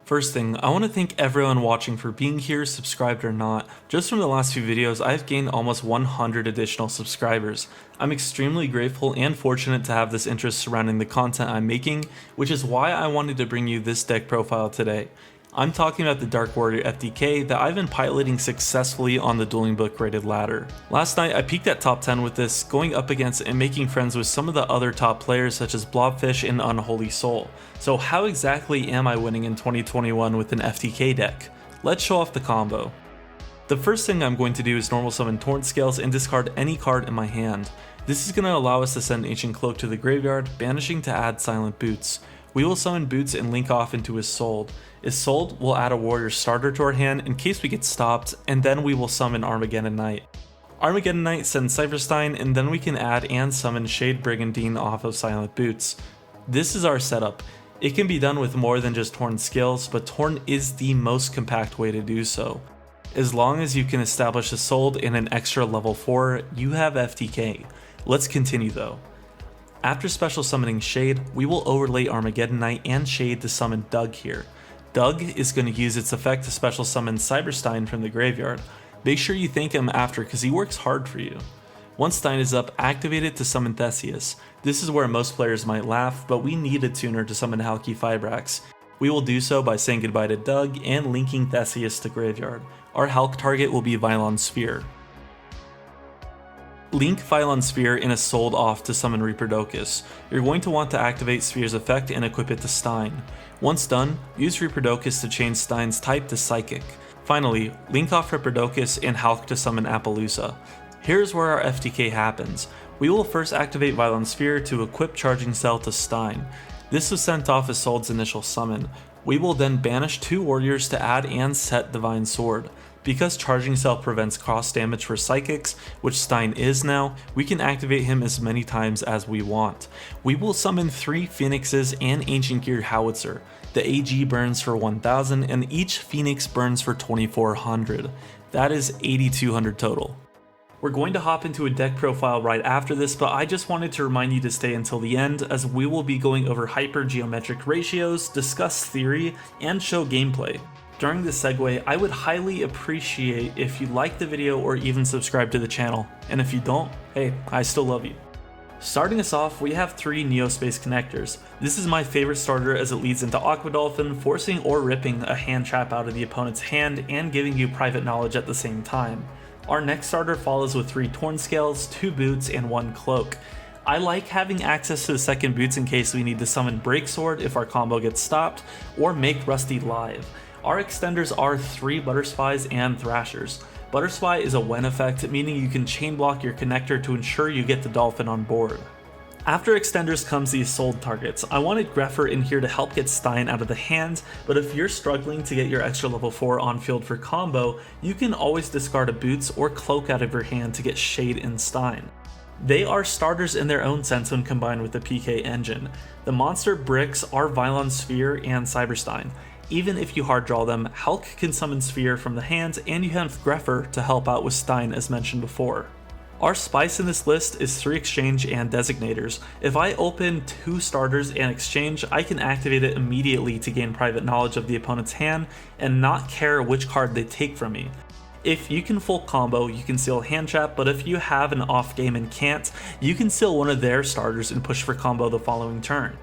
First thing, I want to thank everyone watching for being here, subscribed or not. Just from the last few videos, I've gained almost 100 additional subscribers. I'm extremely grateful and fortunate to have this interest surrounding the content I'm making, which is why I wanted to bring you this deck profile today. I'm talking about the Dark Warrior FTK that I've been piloting successfully on the Duelingbook rated ladder. Last night I peaked at top 10 with this, going up against and making friends with some of the other top players such as Blobfish and Unholy Soul. So how exactly am I winning in 2021 with an FTK deck? Let's show off the combo. The first thing I'm going to do is normal summon Torrent Scales and discard any card in my hand. This is going to allow us to send Ancient Cloak to the graveyard, banishing to add Silent Boots. We will summon Boots and link off into Isolde. Isolde will add a warrior starter to our hand in case we get stopped, and then we will summon Armageddon Knight. Armageddon Knight sends Cypherstein, and then we can add and summon Shade Brigandine off of Silent Boots. This is our setup. It can be done with more than just Torn Scales, but Torn is the most compact way to do so. As long as you can establish Isolde in an extra level 4, you have FTK. Let's continue though. After special summoning Shade, we will overlay Armageddon Knight and Shade to summon Doug here. Doug is going to use its effect to special summon Cyberstein from the graveyard. Make sure you thank him after because he works hard for you. Once Stein is up, activate it to summon Theseus. This is where most players might laugh, but we need a tuner to summon Halki Fibrax. We will do so by saying goodbye to Doug and linking Theseus to graveyard. Our Halk target will be Vylon Sphere. Link Vylon Sphere and Isolde off to summon Reaper-Docus. You're going to want to activate Sphere's effect and equip it to Stein. Once done, use Reaper-Docus to change Stein's type to Psychic. Finally, link off Reaper-Docus and Halk to summon Appaloosa. Here's where our FTK happens. We will first activate Vylon Sphere to equip Charging Cell to Stein. This was sent off Isolde's initial summon. We will then banish 2 warriors to add and set Divine Sword. Because Charging Cell prevents cross damage for Psychics, which Stein is now, we can activate him as many times as we want. We will summon 3 Phoenixes and Ancient Gear Howitzer. The AG burns for 1000 and each Phoenix burns for 2400. That is 8200 total. We're going to hop into a deck profile right after this, but I just wanted to remind you to stay until the end as we will be going over hypergeometric ratios, discuss theory, and show gameplay. During this segue, I would highly appreciate if you like the video or even subscribe to the channel, and if you don't, hey, I still love you. Starting us off, we have 3 Neospace connectors. This is my favorite starter as it leads into Aqua Dolphin, forcing or ripping a hand trap out of the opponent's hand and giving you private knowledge at the same time. Our next starter follows with 3 Torn Scales, 2 Boots, and 1 Cloak. I like having access to the second Boots in case we need to summon Breaksword if our combo gets stopped, or make Rusty live. Our extenders are 3 Butterspies and Thrashers. Butterspy is a when effect, meaning you can chain block your connector to ensure you get the Dolphin on board. After extenders comes the Isolde targets. I wanted Grepher in here to help get Stein out of the hand, but if you're struggling to get your extra level 4 on field for combo, you can always discard a Boots or Cloak out of your hand to get Shade and Stein. They are starters in their own sense when combined with the PK engine. The monster bricks are Vylon Sphere and Cyberstein. Even if you hard draw them, Halk can summon Sphere from the hand, and you have Grepher to help out with Stein as mentioned before. Our spice in this list is 3 Exchange and Designators. If I open 2 starters and exchange, I can activate it immediately to gain private knowledge of the opponent's hand and not care which card they take from me. If you can full combo, you can seal hand trap, but if you have an off game and can't, you can seal one of their starters and push for combo the following turn.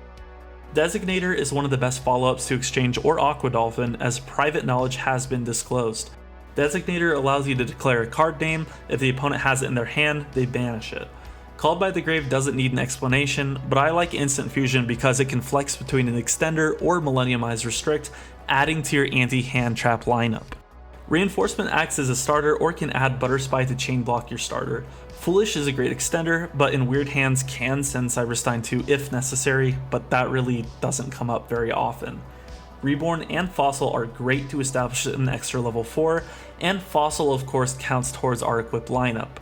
Designator is one of the best follow-ups to Exchange or Aqua Dolphin as private knowledge has been disclosed. Designator allows you to declare a card name. If the opponent has it in their hand, they banish it. Called by the Grave doesn't need an explanation, but I like Instant Fusion because it can flex between an Extender or Millenniumize Restrict, adding to your anti-hand trap lineup. Reinforcement acts as a starter or can add Butterspy to chain block your starter. Foolish is a great extender, but in weird hands can send Cyberstein too if necessary, but that really doesn't come up very often. Reborn and Fossil are great to establish an extra level 4, and Fossil of course counts towards our equip lineup.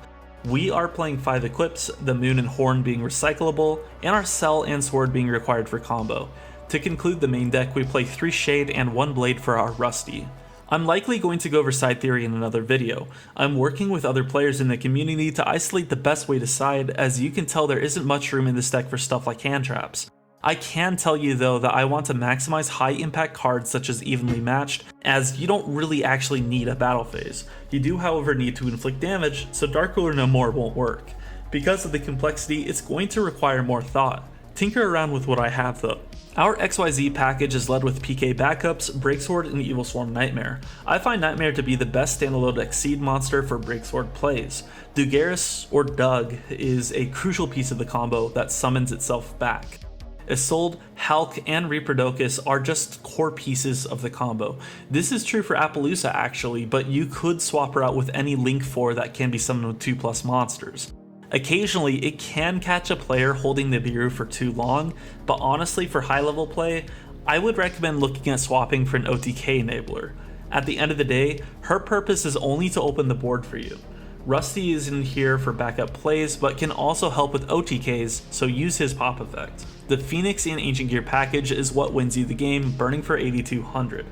We are playing 5 equips, the Moon and Horn being recyclable, and our Cell and Sword being required for combo. To conclude the main deck, we play 3 Shade and 1 Blade for our Rusty. I'm likely going to go over side theory in another video. I'm working with other players in the community to isolate the best way to side, as you can tell there isn't much room in this deck for stuff like hand traps. I can tell you though that I want to maximize high impact cards such as evenly matched, as you don't really actually need a battle phase. You do however need to inflict damage, so Dark Ruler No More won't work. Because of the complexity, it's going to require more thought. Tinker around with what I have though. Our XYZ package is led with PK backups, Breaksword, and Evil Swarm Nightmare. I find Nightmare to be the best standalone Exceed monster for Breaksword plays. Dugaris, or Doug, is a crucial piece of the combo that summons itself back. Isolde, Halk, and Reaper-Docus are just core pieces of the combo. This is true for Appaloosa actually, but you could swap her out with any Link 4 that can be summoned with 2+ monsters. Occasionally, it can catch a player holding the Biru for too long, but honestly for high level play, I would recommend looking at swapping for an OTK enabler. At the end of the day, her purpose is only to open the board for you. Rusty is in here for backup plays, but can also help with OTKs, so use his pop effect. The Phoenix and Ancient Gear package is what wins you the game, burning for 8200.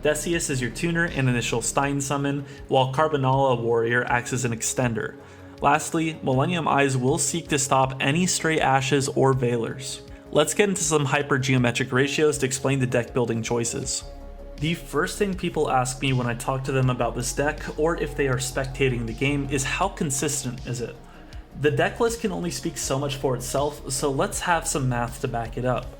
Decius is your tuner and initial Stein summon, while Carbonala Warrior acts as an extender. Lastly, Millennium Eyes will seek to stop any stray ashes or veilers. Let's get into some hypergeometric ratios to explain the deck building choices. The first thing people ask me when I talk to them about this deck, or if they are spectating the game, is how consistent is it? The deck list can only speak so much for itself, so let's have some math to back it up.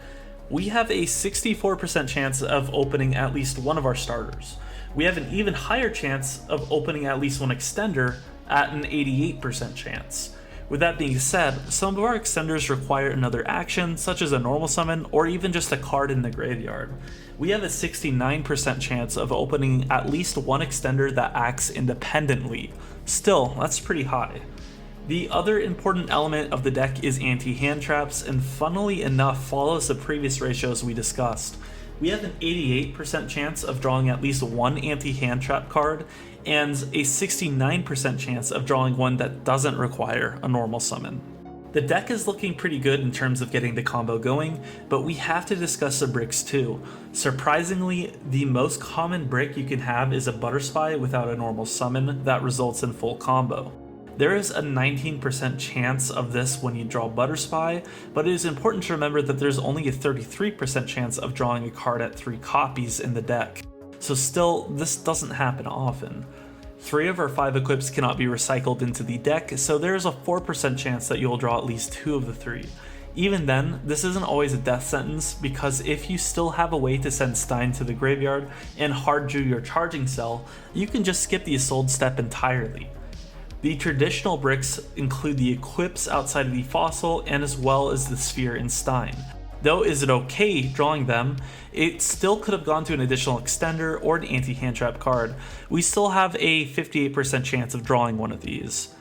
We have a 64% chance of opening at least one of our starters. We have an even higher chance of opening at least one extender at an 88% chance. With that being said, some of our extenders require another action, such as a normal summon or even just a card in the graveyard. We have a 69% chance of opening at least one extender that acts independently. Still, that's pretty high. The other important element of the deck is anti-hand traps, and funnily enough follows the previous ratios we discussed. We have an 88% chance of drawing at least one anti-hand trap card, and a 69% chance of drawing one that doesn't require a normal summon. The deck is looking pretty good in terms of getting the combo going, but we have to discuss the bricks too. Surprisingly, the most common brick you can have is a Butterspy without a normal summon that results in full combo. There is a 19% chance of this when you draw Butterspy, but it is important to remember that there's only a 33% chance of drawing a card at 3 copies in the deck. So still, this doesn't happen often. 3 of our 5 equips cannot be recycled into the deck, so there's a 4% chance that you'll draw at least 2 of the 3. Even then, this isn't always a death sentence, because if you still have a way to send Stein to the graveyard and hard drew your charging cell, you can just skip the Isolde step entirely. The traditional bricks include the equips outside of the fossil and as well as the sphere in Stein. Though is it okay drawing them, it still could have gone to an additional extender or an anti-hand trap card. We still have a 58% chance of drawing one of these.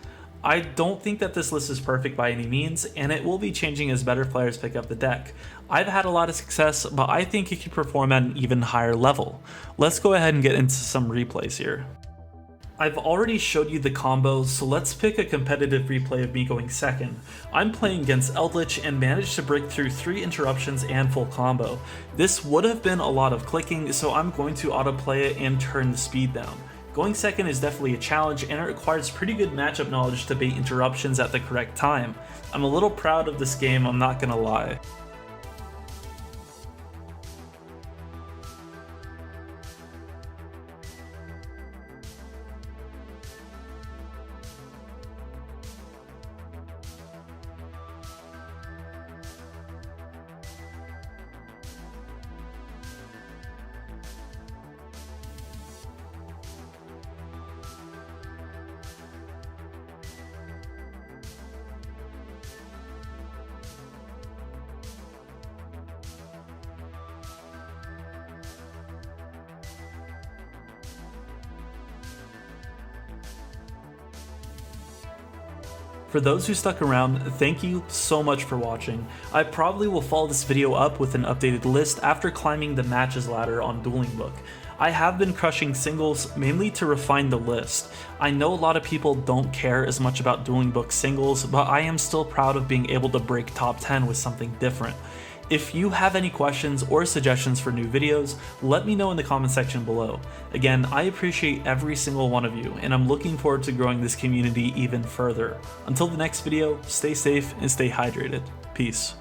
I don't think that this list is perfect by any means, and it will be changing as better players pick up the deck. I've had a lot of success, but I think it can perform at an even higher level. Let's go ahead and get into some replays here. I've already showed you the combos, so let's pick a competitive replay of me going second. I'm playing against Eldritch and managed to break through 3 interruptions and full combo. This would have been a lot of clicking, so I'm going to autoplay it and turn the speed down. Going second is definitely a challenge, and it requires pretty good matchup knowledge to bait interruptions at the correct time. I'm a little proud of this game, I'm not gonna lie. For those who stuck around, thank you so much for watching. I probably will follow this video up with an updated list after climbing the matches ladder on Duelingbook. I have been crushing singles mainly to refine the list. I know a lot of people don't care as much about Duelingbook singles, but I am still proud of being able to break top 10 with something different. If you have any questions or suggestions for new videos, let me know in the comment section below. Again, I appreciate every single one of you, and I'm looking forward to growing this community even further. Until the next video, stay safe and stay hydrated. Peace.